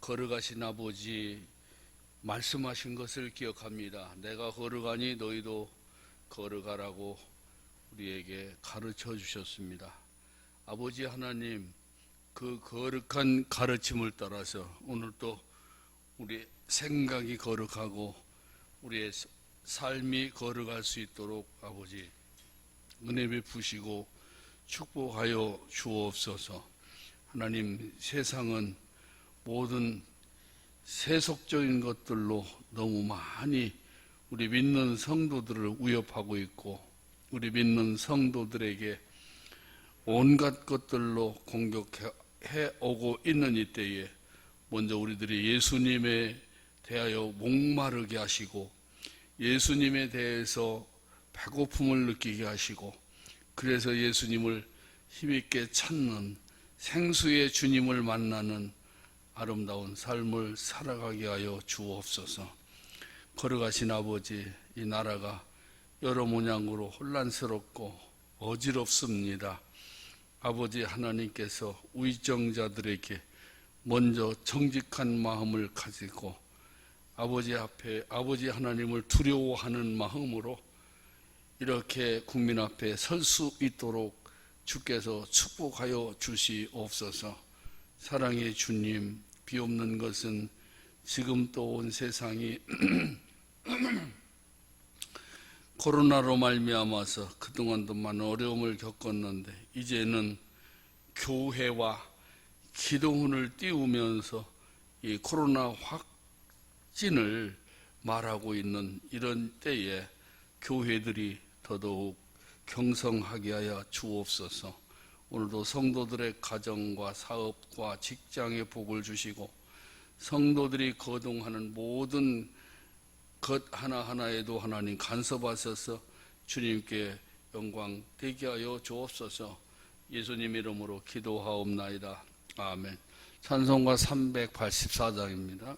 걸어가신 아버지 말씀하신 것을 기억합니다. 내가 걸어가니 너희도 걸어가라고 우리에게 가르쳐 주셨습니다. 아버지 하나님, 그 거룩한 가르침을 따라서 오늘도 우리 생각이 거룩하고 우리의 삶이 거룩할 수 있도록 아버지 은혜 베푸시고 축복하여 주옵소서. 하나님, 세상은 모든 세속적인 것들로 너무 많이 우리 믿는 성도들을 위협하고 있고 우리 믿는 성도들에게 온갖 것들로 공격해 오고 있는 이때에 먼저 우리들이 예수님에 대하여 목마르게 하시고 예수님에 대해서 배고픔을 느끼게 하시고 그래서 예수님을 힘있게 찾는 생수의 주님을 만나는 아름다운 삶을 살아가게 하여 주옵소서. 걸어가신 아버지, 이 나라가 여러 모양으로 혼란스럽고 어지럽습니다. 아버지 하나님께서 위정자들에게 먼저 정직한 마음을 가지고 아버지 앞에 아버지 하나님을 두려워하는 마음으로 이렇게 국민 앞에 설 수 있도록 주께서 축복하여 주시옵소서. 사랑의 주님, 비옵는 것은 지금 또 온 세상이 코로나로 말미암아서 그동안도 많은 어려움을 겪었는데 이제는 교회와 기도문을 띄우면서 이 코로나 확진을 말하고 있는 이런 때에 교회들이 더더욱 경성하게 하여 주옵소서. 오늘도 성도들의 가정과 사업과 직장에 복을 주시고 성도들이 거동하는 모든 것 하나하나에도 하나님 간섭하셔서 주님께 영광 되게 하여 주옵소서. 예수님 이름으로 기도하옵나이다. 아멘. 찬송가 384장입니다.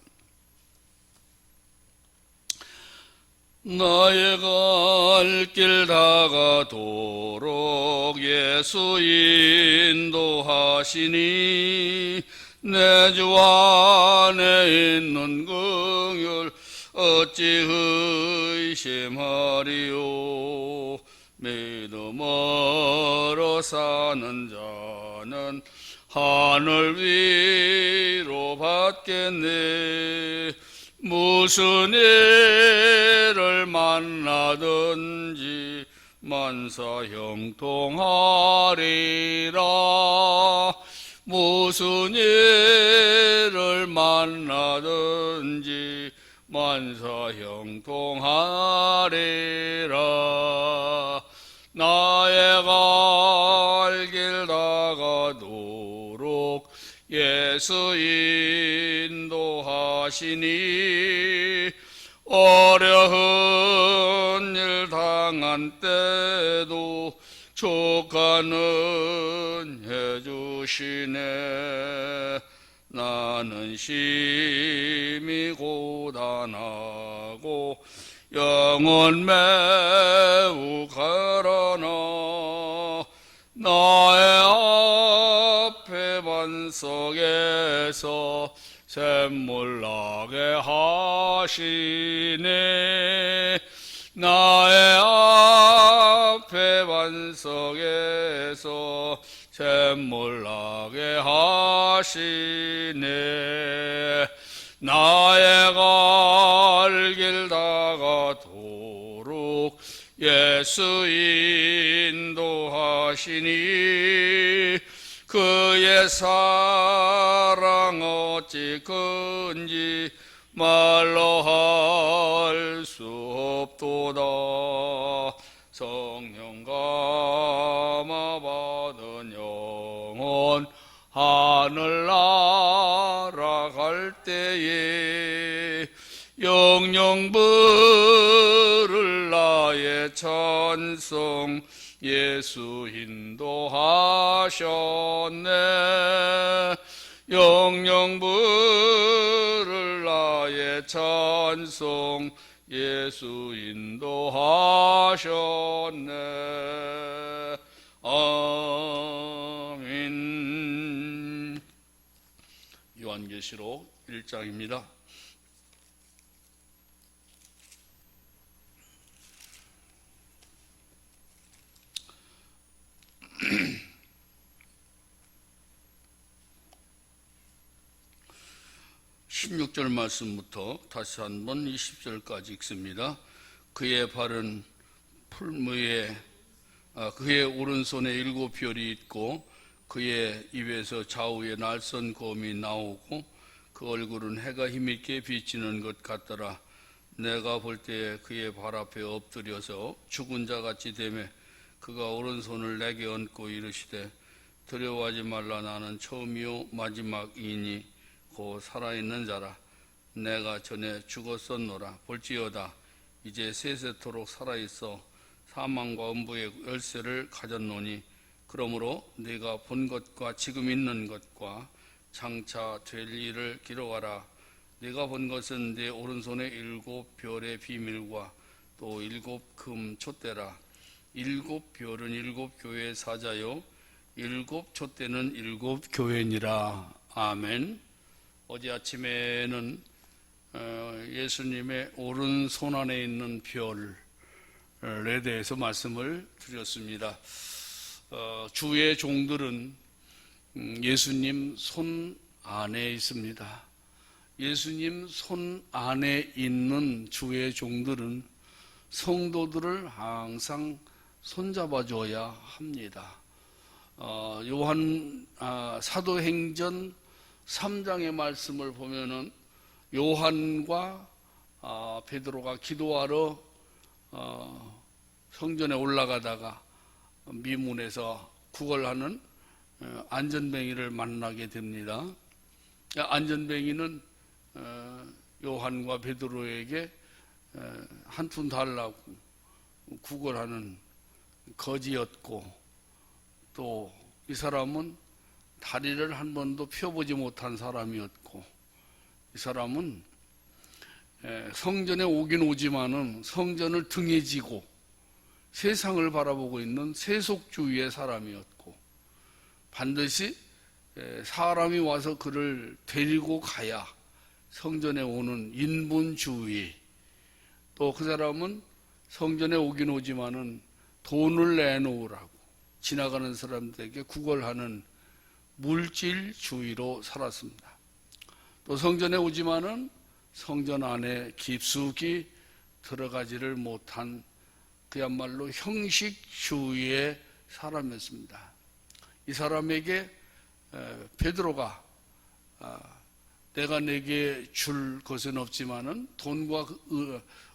나의 갈 길 다가도록 예수 인도하시니 내 주 안에 있는 긍휼 어찌 의심하리요. 믿음으로 사는 자는 하늘 위로 받겠네. 무슨 일을 만나든지 만사 형통하리라. 무슨 일을 만나든지 만사 형통하리라. 나의 갈 길 다가도록 예수 인도하시니 어려운 일 당한 때도 족하는 해주시네. 나는 심히 고단하고 영혼 매우 가라나 나의 앞에 반석에서 샘물 나게 하시네. 나의 앞에 반석에서 샘물 나게 하시네. 나의 갈 길 다가도록 예수 인도하시니 그의 사랑 어찌 큰지 말로 할 수 없도다. 성령 감화 받은 영혼 하늘 날아갈 때에 영영 부를 나의 찬송 예수 인도하셨네. 영영 부를 나의 찬송 예수 인도하셨네. 아멘. 요한계시록 1장입니다. (16절) 말씀부터 다시 한번 20절까지 읽습니다. 그의 발은 풀무에 그의 오른손에 7 별이 있고 그의 입에서 좌우에 날선 검이 나오고 그 얼굴은 해가 힘있게 비치는 것 같더라. 내가 볼 때에 그의 발 앞에 엎드려서 죽은 자같이 되매 그가 오른손을 내게 얹고 이르시되 두려워하지 말라. 나는 처음이요 마지막이니 곧 살아있는 자라. 내가 전에 죽었었노라. 볼지어다 이제 세세토록 살아있어 사망과 음부의 열쇠를 가졌노니 그러므로 네가 본 것과 지금 있는 것과 장차 될 일을 기록하라. 네가 본 것은 네 오른손에 7 별의 비밀과 또 7 금 촛대라. 7 별은 7 교회의 사자요 7 촛대는 7 교회니라. 아멘. 어제 아침에는 예수님의 오른손 안에 있는 별에 대해서 말씀을 드렸습니다. 주의 종들은 예수님 손 안에 있습니다. 예수님 손 안에 있는 주의 종들은 성도들을 항상 손잡아줘야 합니다. 요한 사도행전 3장의 말씀을 보면은 요한과 베드로가 기도하러 성전에 올라가다가 미문에서 구걸하는 안전뱅이를 만나게 됩니다. 안전뱅이는 요한과 베드로에게 한 푼 달라고 구걸하는 거지였고 또 이 사람은 다리를 한 번도 펴보지 못한 사람이었고 이 사람은 성전에 오긴 오지만은 성전을 등에 지고 세상을 바라보고 있는 세속주의의 사람이었고 반드시 사람이 와서 그를 데리고 가야 성전에 오는 인본주의, 또 그 사람은 성전에 오긴 오지만은 돈을 내놓으라고 지나가는 사람들에게 구걸하는 물질주의로 살았습니다. 또 성전에 오지만은 성전 안에 깊숙이 들어가지를 못한 그야말로 형식주의의 사람이었습니다. 이 사람에게 베드로가 내가 내게 줄 것은 없지만은 돈과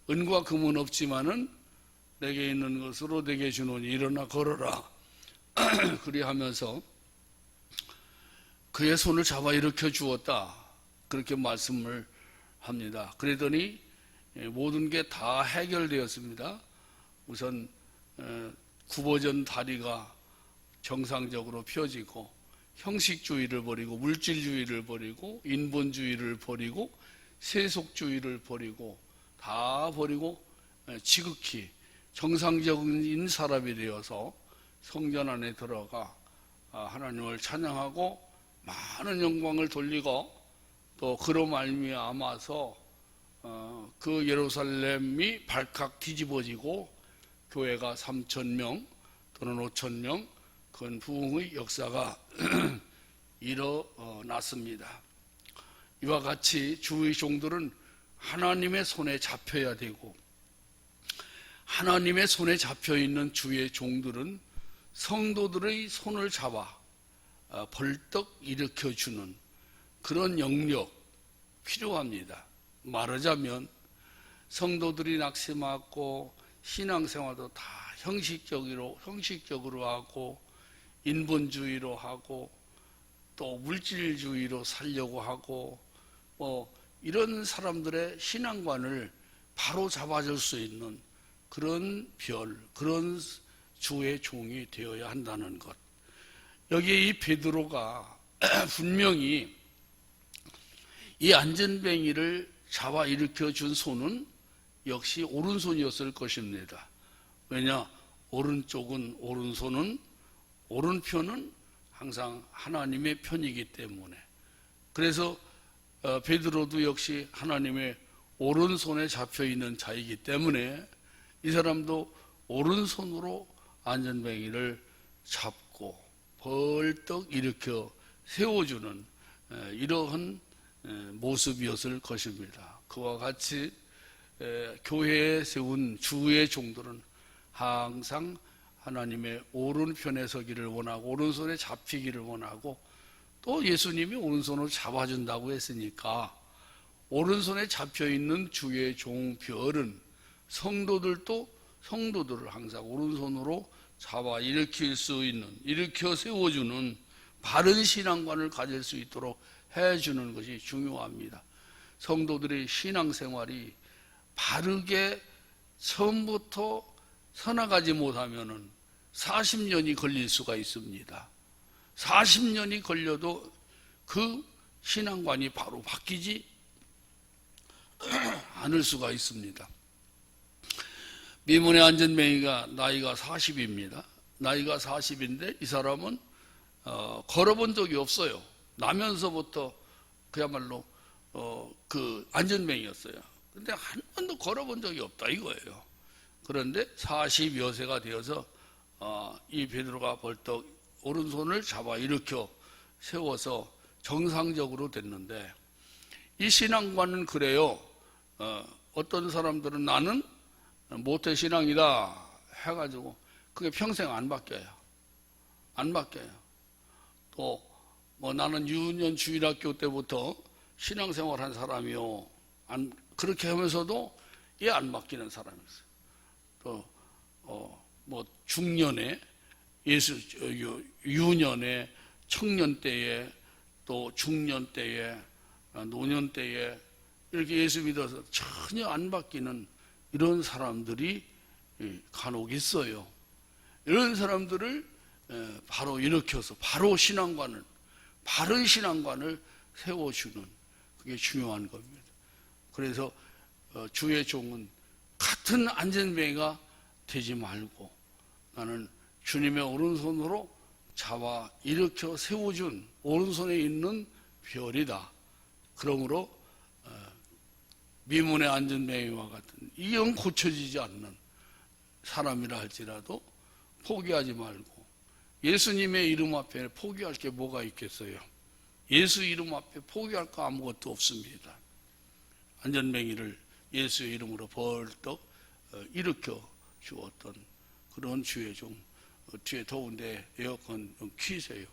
은과 금은 없지만은 내게 있는 것으로 내게 주노니 일어나 걸어라. 그리하면서 그의 손을 잡아 일으켜 주었다. 그렇게 말씀을 합니다. 그러더니 모든 게 다 해결되었습니다. 우선 굽어진 다리가 정상적으로 펴지고 형식주의를 버리고 물질주의를 버리고 인본주의를 버리고 세속주의를 버리고 다 버리고 지극히 정상적인 사람이 되어서 성전 안에 들어가 하나님을 찬양하고 많은 영광을 돌리고 또 그로 말미암아서 그 예루살렘이 발칵 뒤집어지고 교회가 3,000명 또는 5,000명 큰 부흥의 역사가 일어났습니다. 이와 같이 주의 종들은 하나님의 손에 잡혀야 되고 하나님의 손에 잡혀있는 주의 종들은 성도들의 손을 잡아 벌떡 일으켜주는 그런 영역 필요합니다. 말하자면 성도들이 낙심하고 신앙생활도 다 형식적으로 하고 인본주의로 하고 또 물질주의로 살려고 하고 이런 사람들의 신앙관을 바로 잡아줄 수 있는 그런 그런 주의 종이 되어야 한다는 것. 여기에 이 베드로가 분명히 이 안전뱅이를 잡아 일으켜 준 손은 역시 오른손이었을 것입니다. 왜냐? 오른손은 항상 하나님의 편이기 때문에. 그래서 베드로도 역시 하나님의 오른손에 잡혀있는 자이기 때문에 이 사람도 오른손으로 안전뱅이를 잡고 벌떡 일으켜 세워주는 이러한 모습이었을 것입니다. 그와 같이 교회에 세운 주의 종들은 항상 하나님의 오른편에 서기를 원하고 오른손에 잡히기를 원하고 또 예수님이 오른손으로 잡아준다고 했으니까 오른손에 잡혀있는 주의 종 별은 성도들을 항상 오른손으로 잡아 일으킬 수 있는, 일으켜 세워주는 바른 신앙관을 가질 수 있도록 해주는 것이 중요합니다. 성도들의 신앙생활이 바르게 처음부터 서나가지 못하면 40년이 걸릴 수가 있습니다. 40년이 걸려도 그 신앙관이 바로 바뀌지 않을 수가 있습니다. 미문의 안전뱅이가 나이가 40입니다. 나이가 40인데 이 사람은 걸어본 적이 없어요. 나면서부터 그야말로 그 안전뱅이였어요. 근데 한 번도 걸어본 적이 없다 이거예요. 그런데 40여 세가 되어서 이 베드로가 벌떡 오른손을 잡아 일으켜 세워서 정상적으로 됐는데 이 신앙관은 그래요. 어떤 사람들은 나는 모태신앙이다 해가지고 그게 평생 안 바뀌어요. 안 바뀌어요. 또 뭐 나는 유년 주일학교 때부터 신앙생활 한 사람이요. 그렇게 하면서도 이게 안 바뀌는 사람이 있어요. 또 뭐 중년에 유년에 청년 때에 또 중년 때에 노년 때에 이렇게 예수 믿어서 전혀 안 바뀌는 이런 사람들이 간혹 있어요. 이런 사람들을 바로 일으켜서 바로 신앙관을 바른 신앙관을 세워주는 그게 중요한 겁니다. 그래서 주의 종은 같은 안전뱅이가 되지 말고 나는 주님의 오른손으로 잡아 일으켜 세워준 오른손에 있는 별이다. 그러므로 미문의 안전뱅이와 같은 이 영 고쳐지지 않는 사람이라 할지라도 포기하지 말고 예수님의 이름 앞에 포기할 게 뭐가 있겠어요? 예수 이름 앞에 포기할 거 아무것도 없습니다. 안전뱅이를 예수의 이름으로 벌떡 일으켜 주었던 그런 주의 종. 뒤에 더운데 에어컨 좀 키세요.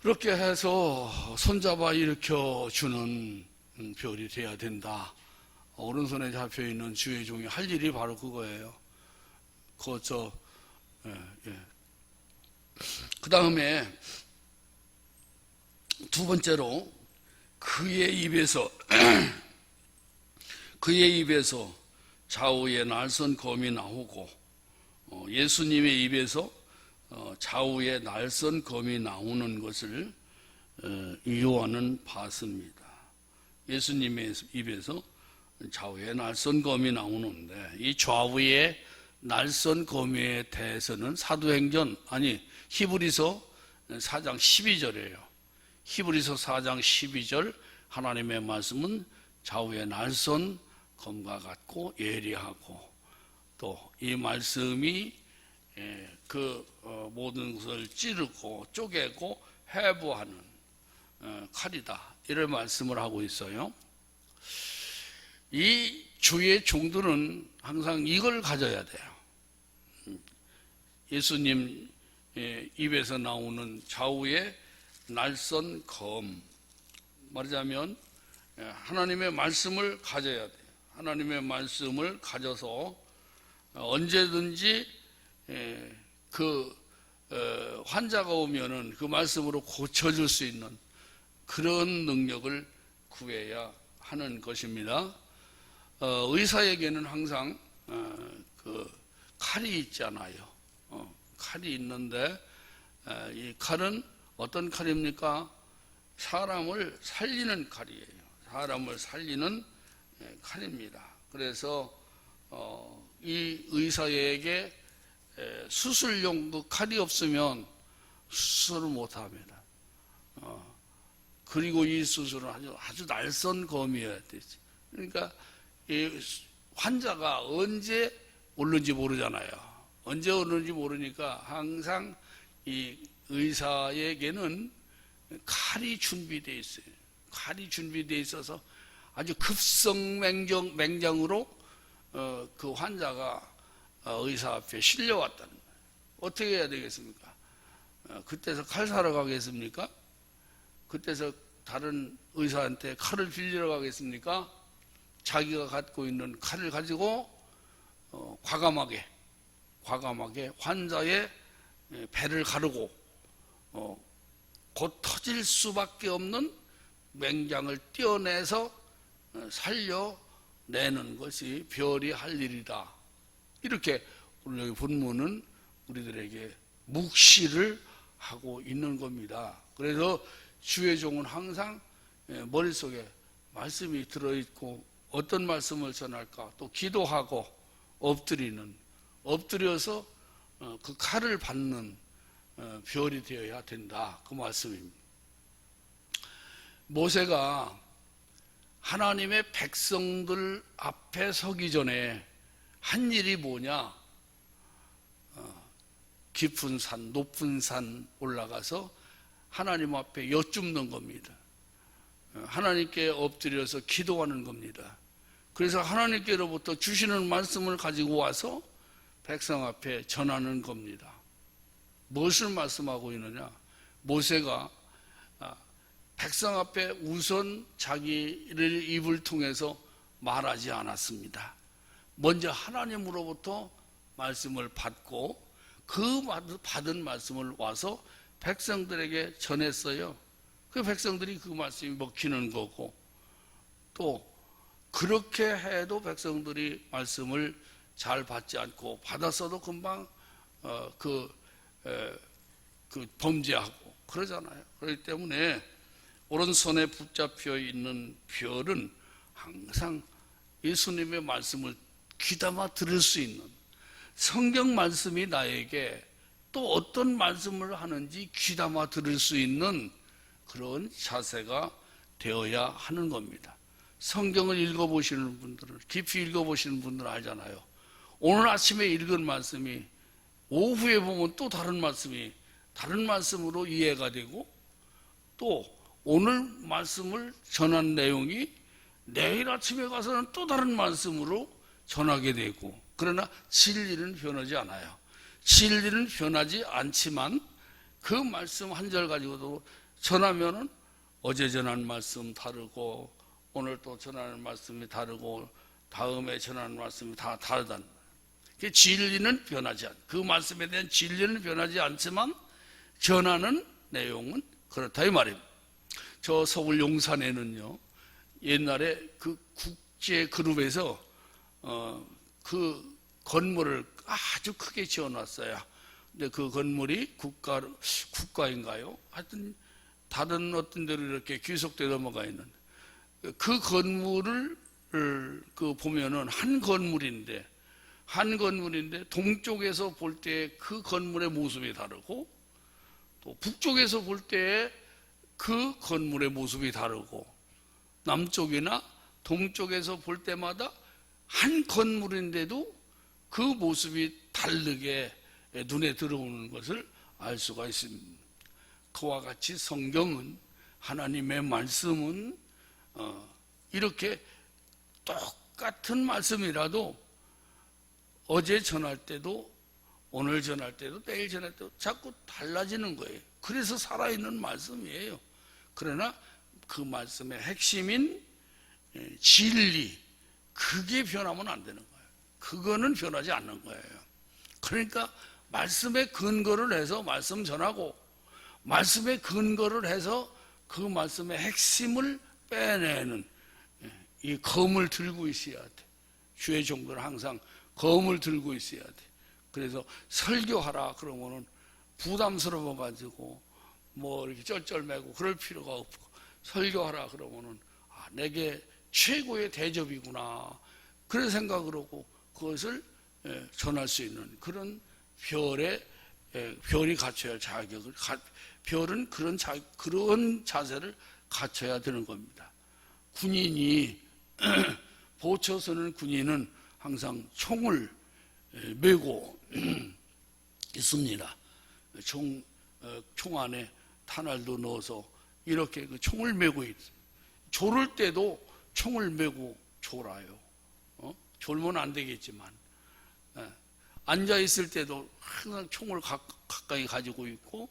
그렇게 해서 손잡아 일으켜 주는 별이 돼야 된다. 오른손에 잡혀있는 주의 종이 할 일이 바로 그거예요. 그 다음에 두 번째로 그의 입에서 좌우의 날선 검이 나오고 예수님의 입에서 좌우의 날선 검이 나오는 것을 요한은 봤습니다. 예수님의 입에서 좌우의 날선 검이 나오는데 이 좌우의 날선 검에 대해서는 히브리서 4장 12절이에요. 히브리서 4장 12절 하나님의 말씀은 좌우의 날선 검과 같고 예리하고 또 이 말씀이 그 모든 것을 찌르고 쪼개고 해부하는 칼이다. 이런 말씀을 하고 있어요. 이 주의 종들은 항상 이걸 가져야 돼요. 예수님 입에서 나오는 좌우의 날선 검, 말하자면 하나님의 말씀을 가져야 돼요. 하나님의 말씀을 가져서 언제든지 그 환자가 오면은 그 말씀으로 고쳐줄 수 있는 그런 능력을 구해야 하는 것입니다. 의사에게는 항상 그 칼이 있잖아요. 칼이 있는데 이 칼은 어떤 칼입니까? 사람을 살리는 칼이에요. 사람을 살리는 칼입니다. 그래서 이 의사에게 수술용 그 칼이 없으면 수술을 못합니다. 그리고 이 수술은 아주 날선 검이어야 되지. 그러니까 이 환자가 언제 오는지 모르잖아요. 언제 오는지 모르니까 항상 이 의사에게는 칼이 준비되어 있어요. 칼이 준비되어 있어서 아주 급성 맹장으로 그 환자가 의사 앞에 실려왔다는 거예요. 어떻게 해야 되겠습니까? 그때서 칼 사러 가겠습니까? 그때서 다른 의사한테 칼을 빌리러 가겠습니까? 자기가 갖고 있는 칼을 가지고 과감하게 환자의 배를 가르고 곧 터질 수밖에 없는 맹장을 떼어내서 살려내는 것이 별이 할 일이다. 이렇게 오늘 여기 본문은 우리들에게 묵시를 하고 있는 겁니다. 그래서 주의 종은 항상 머릿속에 말씀이 들어있고 어떤 말씀을 전할까 또 기도하고 엎드려서 그 칼을 받는 별이 되어야 된다. 그 말씀입니다. 모세가 하나님의 백성들 앞에 서기 전에 한 일이 뭐냐? 깊은 산, 높은 산 올라가서 하나님 앞에 여쭙는 겁니다. 하나님께 엎드려서 기도하는 겁니다. 그래서 하나님께로부터 주시는 말씀을 가지고 와서 백성 앞에 전하는 겁니다. 무엇을 말씀하고 있느냐? 모세가 백성 앞에 우선 자기를 입을 통해서 말하지 않았습니다. 먼저 하나님으로부터 말씀을 받고 그 받은 말씀을 와서 백성들에게 전했어요. 그 백성들이 그 말씀이 먹히는 거고, 또 그렇게 해도 백성들이 말씀을 잘 받지 않고 받았어도 금방 범죄하고 그러잖아요. 그렇기 때문에 오른손에 붙잡혀 있는 별은 항상 예수님의 말씀을 귀담아 들을 수 있는, 성경 말씀이 나에게 또 어떤 말씀을 하는지 귀담아 들을 수 있는 그런 자세가 되어야 하는 겁니다. 성경을 읽어보시는 분들은, 깊이 읽어보시는 분들은 알잖아요. 오늘 아침에 읽은 말씀이 오후에 보면 또 다른 말씀으로 이해가 되고, 또 오늘 말씀을 전한 내용이 내일 아침에 가서는 또 다른 말씀으로 전하게 되고, 그러나 진리는 변하지 않아요. 진리는 변하지 않지만 그 말씀 한 절 가지고도 전하면은 어제 전한 말씀 다르고, 오늘 또 전하는 말씀이 다르고, 다음에 전하는 말씀이 다 다르다는 거예요. 진리는 변하지 않아요. 그 말씀에 대한 진리는 변하지 않지만 전하는 내용은 그렇다 이 말입니다. 저 서울 용산에는요, 옛날에 그 국제 그룹에서 그 건물을 아주 크게 지어놨어요. 근데 그 건물이 국가인가요? 하여튼 다른 어떤 데로 이렇게 귀속돼 넘어가 있는 그 건물을 보면은 한 건물인데 동쪽에서 볼 때 그 건물의 모습이 다르고, 또 북쪽에서 볼 때 그 건물의 모습이 다르고, 남쪽이나 동쪽에서 볼 때마다 한 건물인데도 그 모습이 다르게 눈에 들어오는 것을 알 수가 있습니다. 그와 같이 성경은, 하나님의 말씀은 이렇게 똑같은 말씀이라도 어제 전할 때도, 오늘 전할 때도, 내일 전할 때도 자꾸 달라지는 거예요. 그래서 살아있는 말씀이에요. 그러나 그 말씀의 핵심인 진리, 그게 변하면 안 되는 거예요. 그거는 변하지 않는 거예요. 그러니까 말씀에 근거를 해서 말씀 전하고, 말씀에 근거를 해서 그 말씀의 핵심을 빼내는 이 검을 들고 있어야 돼. 주의 종들은 항상 검을 들고 있어야 돼. 그래서 설교하라 그러면은 부담스러워 가지고 뭐 이렇게 쩔쩔매고 그럴 필요가 없고, 설교하라 그러면은 내게 최고의 대접이구나, 그런 생각을 하고 그것을 전할 수 있는 그런 별이 갖춰야 할 자격을, 별은 그런 자세를 갖춰야 되는 겁니다. 군인이 보초서는 군인은 항상 총을 메고 있습니다. 총 안에 탄알도 넣어서 이렇게 그 총을 메고 있습니다. 졸을 때도 총을 메고 졸아요. 졸면 안 되겠지만 앉아 있을 때도 항상 총을 가까이 가지고 있고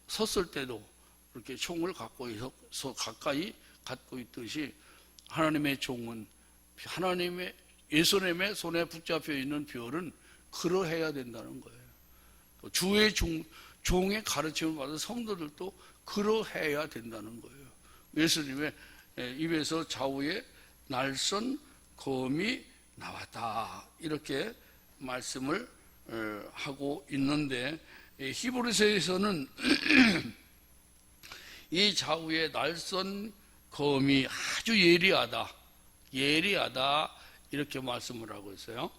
섰을 때도 이렇게 총을 가까이 갖고 있듯이 하나님의 종은 하나님의 예수님의 손에 붙잡혀 있는 별은 그러해야 된다는 거예요. 주의 종의 가르침을 받은 성도들도 그러해야 된다는 거예요. 예수님의 입에서 좌우에 날선 검이 나왔다 이렇게 말씀을 하고 있는데, 히브리서에서는 이 좌우에 날선 검이 아주 예리하다 이렇게 말씀을 하고 있어요.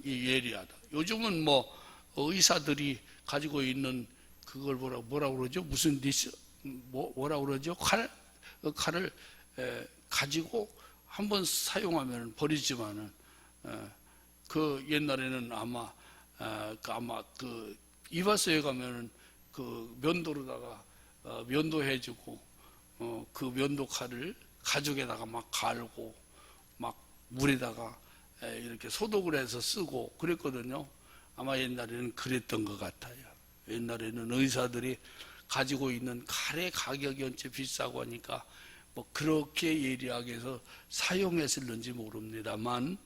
이 예리하다. 요즘은 뭐 의사들이 가지고 있는 그걸 뭐라 그러죠? 무슨 뭐라 그러죠? 칼을 가지고 한번 사용하면 버리지만은 그 옛날에는 아마 그 이발소에 가면은 그 면도로다가 면도해주고 그 면도칼을 가죽에다가 막 갈고 막 물에다가 이렇게 소독을 해서 쓰고 그랬거든요. 아마 옛날에는 그랬던 것 같아요. 옛날에는 의사들이 가지고 있는 칼의 가격이 언제 비싸고 하니까 뭐 그렇게 예리하게 해서 사용했을는지 모릅니다만,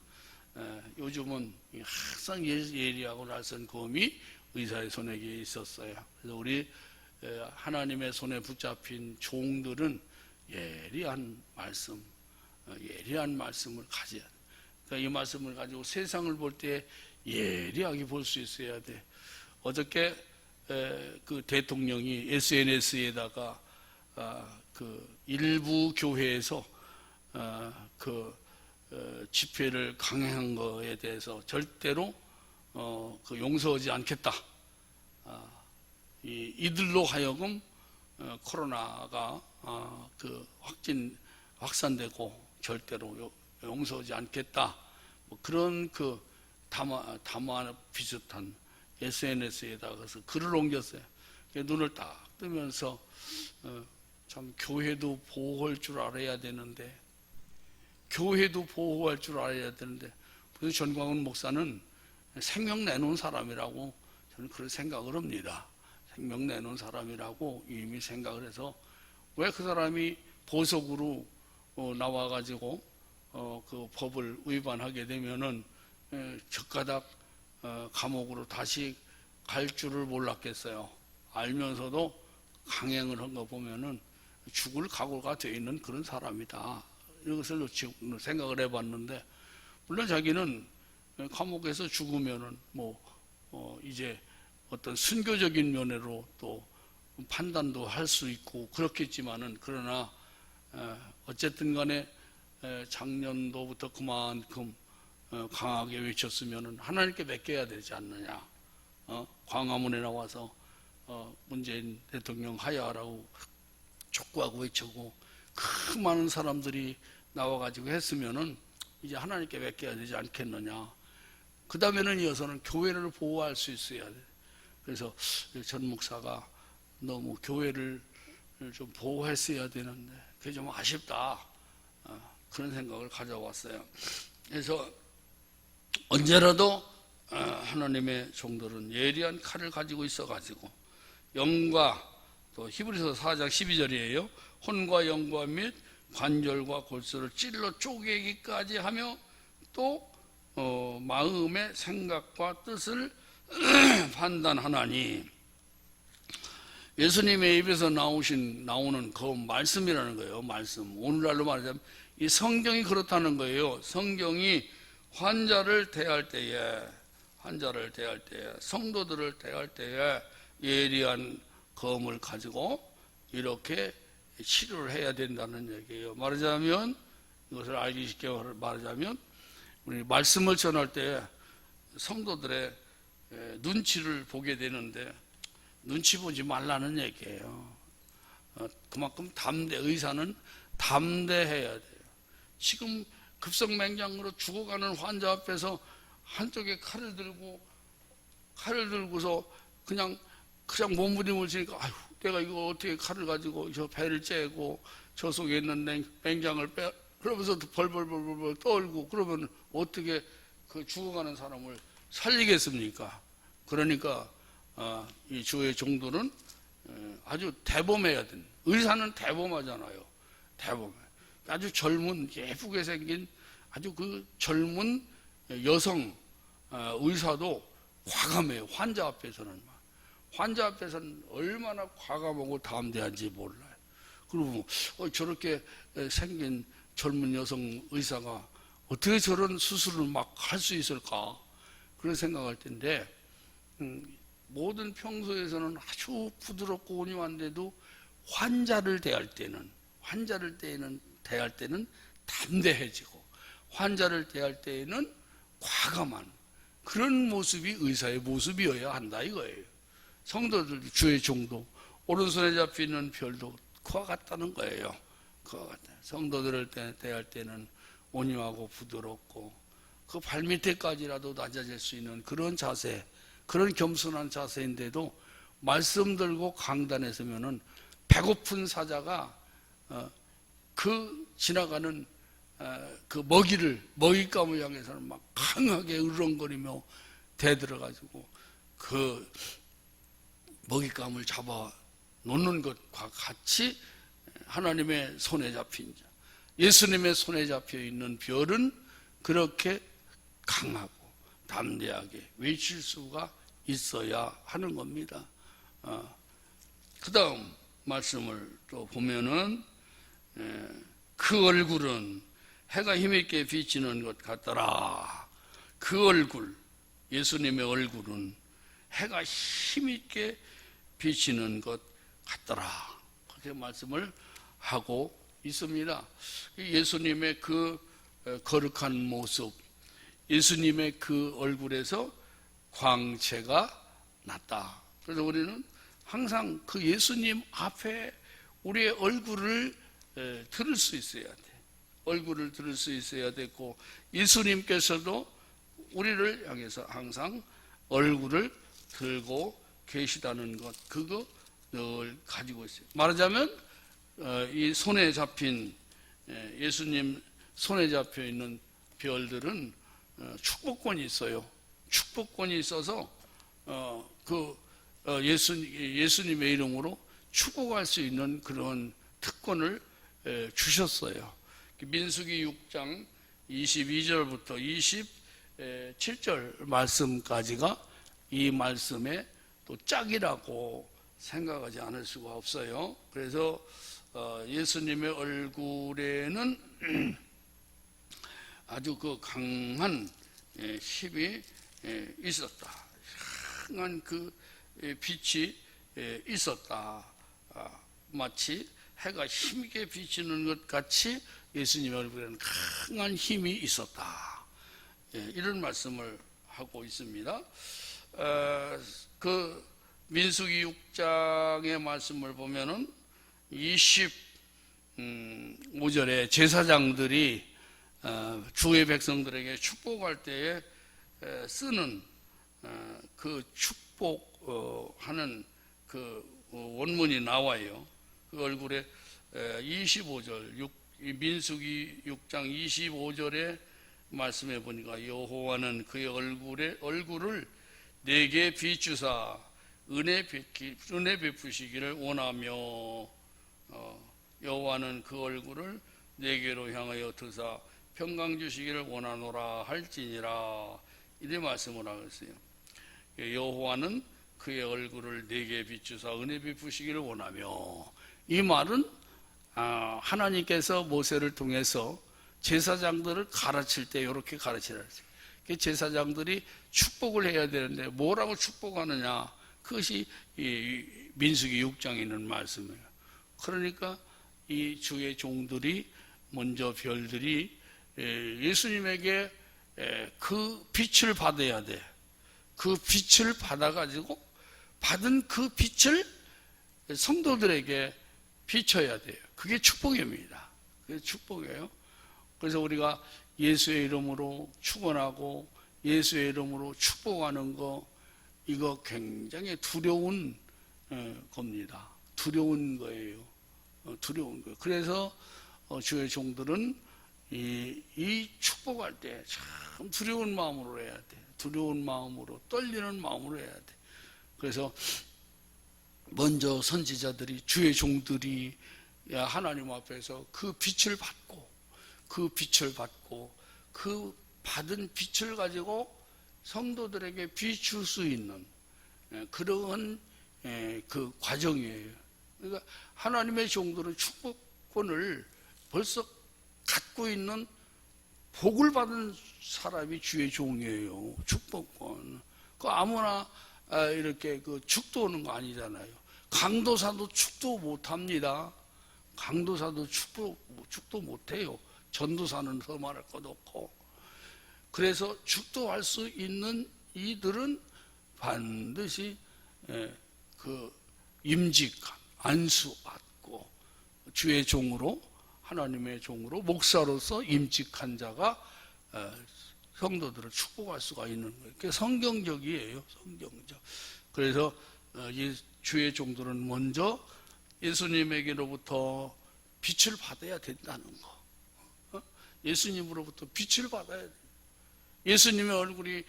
요즘은 항상 예리하고 날선 검이 의사의 손에 있었어요. 그래서 우리 하나님의 손에 붙잡힌 종들은 예리한 말씀을 가져야 돼. 그러니까 이 말씀을 가지고 세상을 볼 때 예리하게 볼 수 있어야 돼. 어저께 그 대통령이 SNS에다가 그 일부 교회에서 집회를 강행한 거에 대해서 절대로 그 용서하지 않겠다. 이들로 하여금 코로나가 그 확산되고 절대로 용서하지 않겠다. 뭐 그런 그 담화 비슷한 SNS에다가 글을 옮겼어요. 눈을 딱 뜨면서 참 교회도 보호할 줄 알아야 되는데, 그래서 전광훈 목사는 생명 내놓은 사람이라고 저는 그런 생각을 합니다. 생명 내놓은 사람이라고 이미 생각을 해서, 왜 그 사람이 보석으로 나와가지고 그 법을 위반하게 되면은 적가닥 감옥으로 다시 갈 줄을 몰랐겠어요. 알면서도 강행을 한 거 보면은 죽을 각오가 되어 있는 그런 사람이다. 이것을 생각을 해봤는데, 물론 자기는 감옥에서 죽으면은 이제 어떤 순교적인 면으로 또 판단도 할 수 있고 그렇겠지만은, 그러나 어쨌든 간에 작년도부터 그만큼 강하게 외쳤으면은 하나님께 맡겨야 되지 않느냐. 광화문에 나와서 문재인 대통령 하야라고 촉구하고 외치고 그 많은 사람들이 나와가지고 했으면은 이제 하나님께 맡겨야 되지 않겠느냐. 그 다음에는 이어서는 교회를 보호할 수 있어야 돼. 그래서 전 목사가 너무 교회를 좀 보호했어야 되는데 그게 좀 아쉽다. 그런 생각을 가져왔어요. 그래서 언제라도 하나님의 종들은 예리한 칼을 가지고 있어가지고 영과, 또 히브리서 4장 12절이에요. 혼과 영과 및 관절과 골수를 찔러 쪼개기까지 하며 또 마음의 생각과 뜻을 판단하나니. 예수님의 입에서 나오는 그 말씀이라는 거예요. 말씀. 오늘날로 말하자면 이 성경이 그렇다는 거예요. 성경이 환자를 대할 때에, 성도들을 대할 때에 예리한 검을 가지고 이렇게 치료를 해야 된다는 얘기예요. 말하자면, 이것을 알기 쉽게 말하자면, 우리 말씀을 전할 때 성도들의 눈치를 보게 되는데, 눈치 보지 말라는 얘기예요. 그만큼 의사는 담대해야 돼요. 지금 급성맹장으로 죽어가는 환자 앞에서 한쪽에 칼을 들고서 그냥 몸부림을 치니까, 아휴, 내가 이거 어떻게 칼을 가지고 저 배를 째고 저 속에 있는 맹장을 그러면서 벌벌 떨고, 그러면 어떻게 그 죽어가는 사람을 살리겠습니까? 그러니까 이 주의 종들은 아주 대범해야 된다. 의사는 대범하잖아요. 대범해. 아주 젊은, 예쁘게 생긴 아주 그 젊은 여성 의사도 과감해요. 환자 앞에서는 얼마나 과감하고 담대한지 몰라요. 그리고 저렇게 생긴 젊은 여성 의사가 어떻게 저런 수술을 막 할 수 있을까, 그런 생각할 텐데, 모든 평소에서는 아주 부드럽고 온유한데도 환자를 대할 때는 담대해지고, 환자를 대할 때에는 과감한 그런 모습이 의사의 모습이어야 한다 이거예요. 성도들, 주의 종도 오른손에 잡히는 별도 그와 같다는 거예요. 그와 같다. 성도들을 대할 때는 온유하고 부드럽고 그 발밑에까지라도 낮아질 수 있는 그런 자세, 그런 겸손한 자세인데도 말씀 들고 강단에 서면은 배고픈 사자가 그 지나가는 그 먹잇감을 향해서는 막 강하게 으르렁거리며 대들어가지고 그 먹잇감을 잡아 놓는 것과 같이 하나님의 손에 잡힌 자, 예수님의 손에 잡혀 있는 별은 그렇게 강하고 담대하게 외칠 수가 있어야 하는 겁니다. 그 다음 말씀을 또 보면은 그 얼굴은 해가 힘있게 비치는 것 같더라. 그 얼굴, 예수님의 얼굴은 해가 힘있게 비치는 것 같더라. 그렇게 말씀을 하고 있습니다. 예수님의 그 거룩한 모습, 예수님의 그 얼굴에서 광채가 났다. 그래서 우리는 항상 그 예수님 앞에 우리의 얼굴을 들을 수 있어야 돼. 얼굴을 들을 수 있어야 되고, 예수님께서도 우리를 향해서 항상 얼굴을 들고 계시다는 것, 그거 늘 가지고 있어요. 말하자면 이 손에 잡힌, 예수님 손에 잡혀 있는 별들은 축복권이 있어요. 축복권이 있어서 예수님의 이름으로 축복할 수 있는 그런 특권을 주셨어요. 민수기 6장 22절부터 27절 말씀까지가 이 말씀의 또 짝이라고 생각하지 않을 수가 없어요. 그래서 예수님의 얼굴에는 아주 그 강한 힘이 있었다. 강한 그 빛이 있었다. 마치 해가 힘있게 비치는 것 같이 예수님의 얼굴에는 강한 힘이 있었다. 이런 말씀을 하고 있습니다. 그 민수기 6장의 말씀을 보면은 25절에 제사장들이 주의 백성들에게 축복할 때에 쓰는 그 축복하는 그 원문이 나와요. 그 얼굴에 25절, 민수기 6장 25절에 말씀해 보니까 여호와는 그의 얼굴을 내게 비추사 은혜 베푸시기를 원하며, 여호와는 그 얼굴을 내게로 향하여 드사 평강 주시기를 원하노라 할지니라. 이렇게 말씀을 하고 있어요. 여호와는 그의 얼굴을 내게 비추사 은혜 베푸시기를 원하며, 이 말은 하나님께서 모세를 통해서 제사장들을 가르칠 때 이렇게 가르치라. 제사장들이 축복을 해야 되는데 뭐라고 축복하느냐, 그것이 이 민수기 6장에 있는 말씀이에요. 그러니까 이 주의 종들이 먼저 별들이 예수님에게 그 빛을 받아야 돼. 그 빛을 받아가지고 받은 그 빛을 성도들에게 비춰야 돼요. 그게 축복입니다. 그게 축복이에요. 그래서 우리가 예수의 이름으로 축원하고 예수의 이름으로 축복하는 거, 이거 굉장히 두려운 겁니다. 두려운 거예요. 두려운 거예요. 그래서 주의 종들은 이 축복할 때 참 두려운 마음으로 해야 돼. 두려운 마음으로, 떨리는 마음으로 해야 돼. 그래서 먼저 선지자들이, 주의 종들이 하나님 앞에서 그 빛을 받고 그 받은 빛을 가지고 성도들에게 비출 수 있는 그러한 그 과정이에요. 그러니까 하나님의 종들은 축복권을 벌써 갖고 있는, 복을 받은 사람이 주의 종이에요. 축복권. 그 아무나 이렇게 그 축도하는 거 아니잖아요. 강도사도 축도 못합니다. 강도사도 축도 못해요. 전도사는 더 말할 것도 없고. 그래서 축도할 수 있는 이들은 반드시 그 임직한, 안수받고 주의 종으로, 하나님의 종으로, 목사로서 임직한 자가 성도들을 축복할 수가 있는 거예요. 그게 성경적이에요. 성경적. 그래서 주의 종들은 먼저 예수님에게로부터 빛을 받아야 된다는 거. 예수님으로부터 빛을 받아야 돼요. 예수님의 얼굴이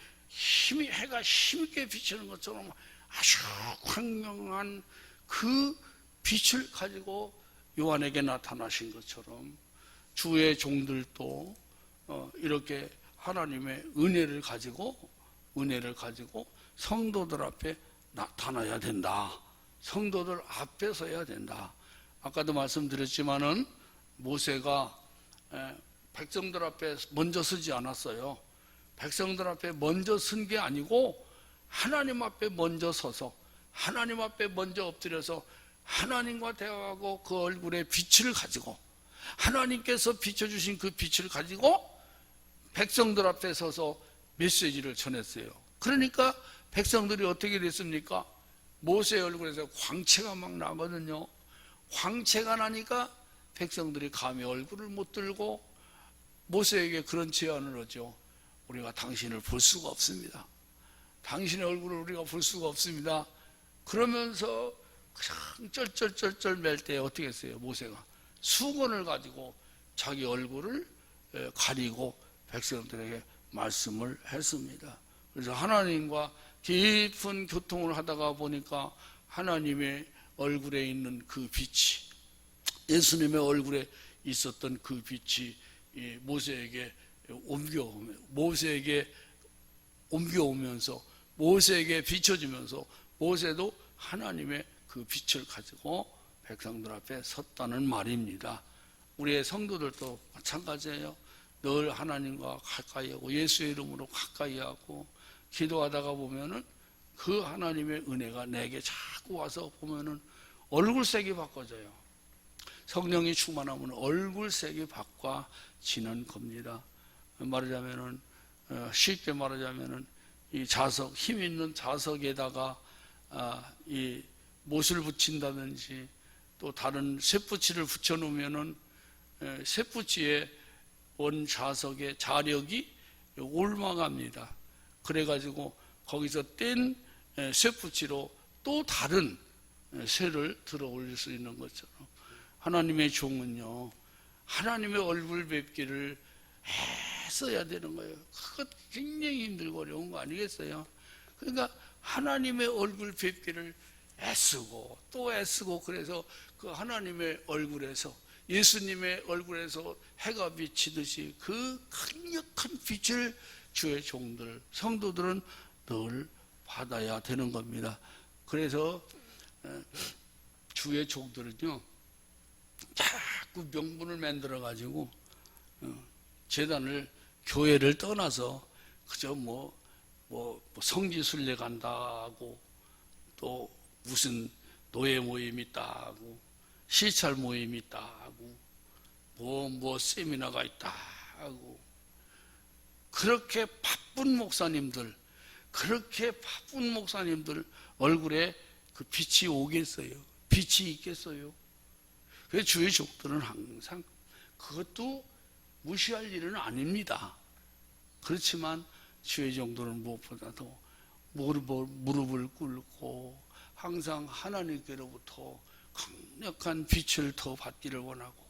해가 힘있게 비치는 것처럼 아주 광명한 그 빛을 가지고 요한에게 나타나신 것처럼 주의 종들도 이렇게 하나님의 은혜를 가지고 성도들 앞에 나타나야 된다. 성도들 앞에 서야 된다. 아까도 말씀드렸지만은 모세가 백성들 앞에 먼저 서지 않았어요. 백성들 앞에 먼저 선 게 아니고 하나님 앞에 먼저 서서 하나님 앞에 먼저 엎드려서 하나님과 대화하고 그 얼굴에 빛을 가지고, 하나님께서 비춰주신 그 빛을 가지고 백성들 앞에 서서 메시지를 전했어요. 그러니까 백성들이 어떻게 됐습니까? 모세의 얼굴에서 광채가 막 나거든요. 광채가 나니까 백성들이 감히 얼굴을 못 들고 모세에게 그런 제안을 하죠. 우리가 당신을 볼 수가 없습니다. 당신의 얼굴을 우리가 볼 수가 없습니다. 그러면서 그냥 쩔쩔쩔쩔 맬 때 어떻게 했어요? 모세가 수건을 가지고 자기 얼굴을 가리고 백성들에게 말씀을 했습니다. 그래서 하나님과 깊은 교통을 하다가 보니까 하나님의 얼굴에 있는 그 빛이, 예수님의 얼굴에 있었던 그 빛이 모세에게 옮겨오면서 모세에게 비춰지면서 모세도 하나님의 그 빛을 가지고 백성들 앞에 섰다는 말입니다. 우리의 성도들도 마찬가지예요. 늘 하나님과 가까이 하고 예수의 이름으로 가까이 하고 기도하다가 보면은 그 하나님의 은혜가 내게 자꾸 와서 보면은 얼굴색이 바꿔져요. 성령이 충만하면 얼굴색이 바꿔지는 겁니다. 말하자면은 쉽게 말하자면은 이 자석, 힘 있는 자석에다가 이 못을 붙인다든지 또 다른 쇠붙이를 붙여놓으면은 쇠붙이의 원 자석의 자력이 올라갑니다. 그래가지고 거기서 뗀 쇠붙이로 또 다른 쇠를 들어 올릴 수 있는 것처럼 하나님의 종은요, 하나님의 얼굴 뵙기를 애써야 되는 거예요. 그것 굉장히 힘들고 어려운 거 아니겠어요? 그러니까 하나님의 얼굴 뵙기를 애쓰고 또 애쓰고, 그래서 그 하나님의 얼굴에서, 예수님의 얼굴에서 해가 비치듯이 그 강력한 빛을 주의 종들, 성도들은 늘 받아야 되는 겁니다. 그래서 주의 종들은요, 자꾸 명분을 만들어 가지고 재단을, 교회를 떠나서 그저 성지순례 간다고, 또 무슨 노예 모임이 있다고, 시찰 모임이 있다고, 뭐 세미나가 있다고, 그렇게 바쁜 목사님들 얼굴에 그 빛이 오겠어요? 빛이 있겠어요? 그래서 주의 종들은 항상 그것도 무시할 일은 아닙니다. 그렇지만 주의 종들은 무엇보다도 무릎을 꿇고 항상 하나님께로부터 강력한 빛을 더 받기를 원하고,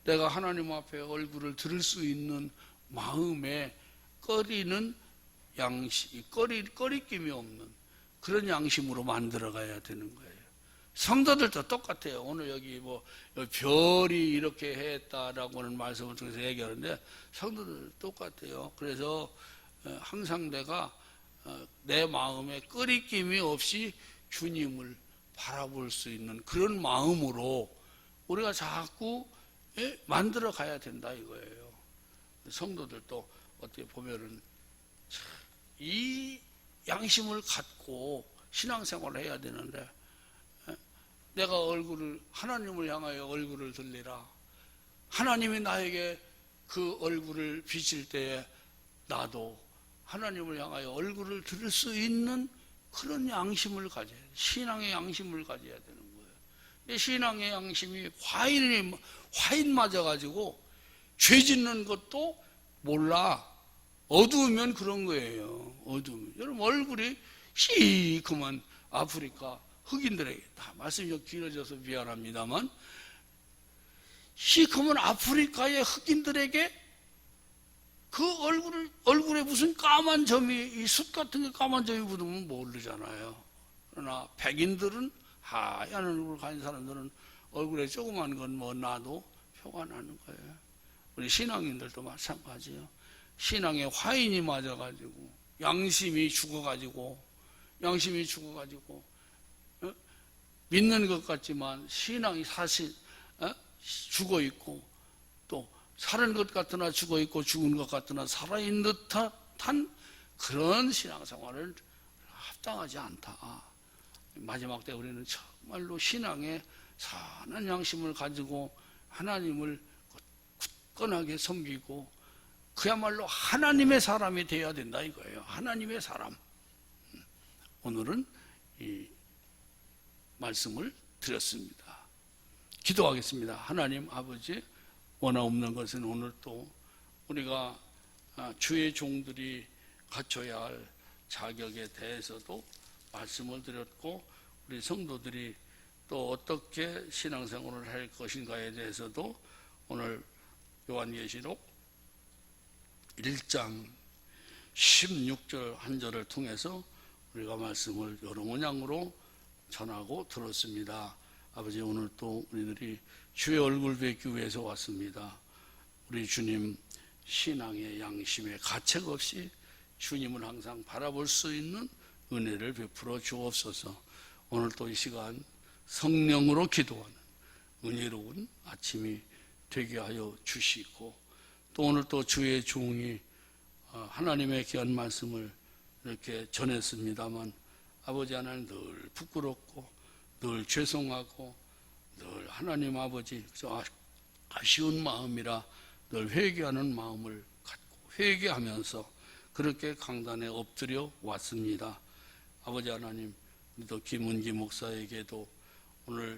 내가 하나님 앞에 얼굴을 들을 수 있는 마음에 꺼리는 양심, 꺼리낌이 없는 그런 양심으로 만들어가야 되는 거예요. 성도들도 똑같아요. 오늘 여기 별이 이렇게 했다라고는 말씀을 통해서 얘기하는데, 성도들 똑같아요. 그래서 항상 내가 내 마음에 꺼리낌이 없이 주님을 바라볼 수 있는 그런 마음으로 우리가 자꾸 만들어 가야 된다 이거예요. 성도들도 어떻게 보면은 이 양심을 갖고 신앙생활을 해야 되는데, 내가 하나님을 향하여 얼굴을 들리라, 하나님이 나에게 그 얼굴을 비칠 때에 나도 하나님을 향하여 얼굴을 들을 수 있는 그런 양심을 가져야 돼. 신앙의 양심을 가져야 되는 거예요. 신앙의 양심이 화인 맞아가지고 죄 짓는 것도 몰라. 어두우면 그런 거예요. 어두우면. 여러분, 얼굴이 시커먼 아프리카 흑인들에게, 다 말씀이 좀 길어져서 미안합니다만, 시커먼 아프리카의 흑인들에게 그 얼굴에 무슨 까만 점이, 이 숯 같은 게 까만 점이 묻으면 모르잖아요. 그러나 백인들은, 하얀 얼굴 가진 사람들은 얼굴에 조그만 건 나도 표가 나는 거예요. 우리 신앙인들도 마찬가지예요. 신앙에 화인이 맞아가지고, 양심이 죽어가지고, 믿는 것 같지만 신앙이 사실 죽어 있고, 또 사는 것 같으나 죽어 있고 죽은 것 같으나 살아있는 듯한 그런 신앙생활을 합당하지 않다. 마지막 때 우리는 정말로 신앙에 선한 양심을 가지고 하나님을 굳건하게 섬기고, 그야말로 하나님의 사람이 되어야 된다 이거예요. 하나님의 사람. 오늘은 이 말씀을 드렸습니다. 기도하겠습니다. 하나님 아버지, 원하 없는 것은 오늘 또 우리가 주의 종들이 갖춰야 할 자격에 대해서도 말씀을 드렸고, 우리 성도들이 또 어떻게 신앙생활을 할 것인가에 대해서도 오늘 요한계시록 1장 16절 한 절을 통해서 우리가 말씀을 여러 문양으로 전하고 들었습니다. 아버지, 오늘 또 우리들이 주의 얼굴 뵙기 위해서 왔습니다. 우리 주님, 신앙의 양심에 가책 없이 주님을 항상 바라볼 수 있는 은혜를 베풀어 주옵소서. 오늘 또 이 시간 성령으로 기도하는 은혜로운 아침이 되게 하여 주시고, 또 오늘 또 주의 종이 하나님의 귀한 말씀을 이렇게 전했습니다만, 아버지 하나님 늘 부끄럽고 늘 죄송하고 늘 하나님 아버지 아쉬운 마음이라 늘 회개하는 마음을 갖고 회개하면서 그렇게 강단에 엎드려 왔습니다. 아버지 하나님, 또 김은기 목사에게도 오늘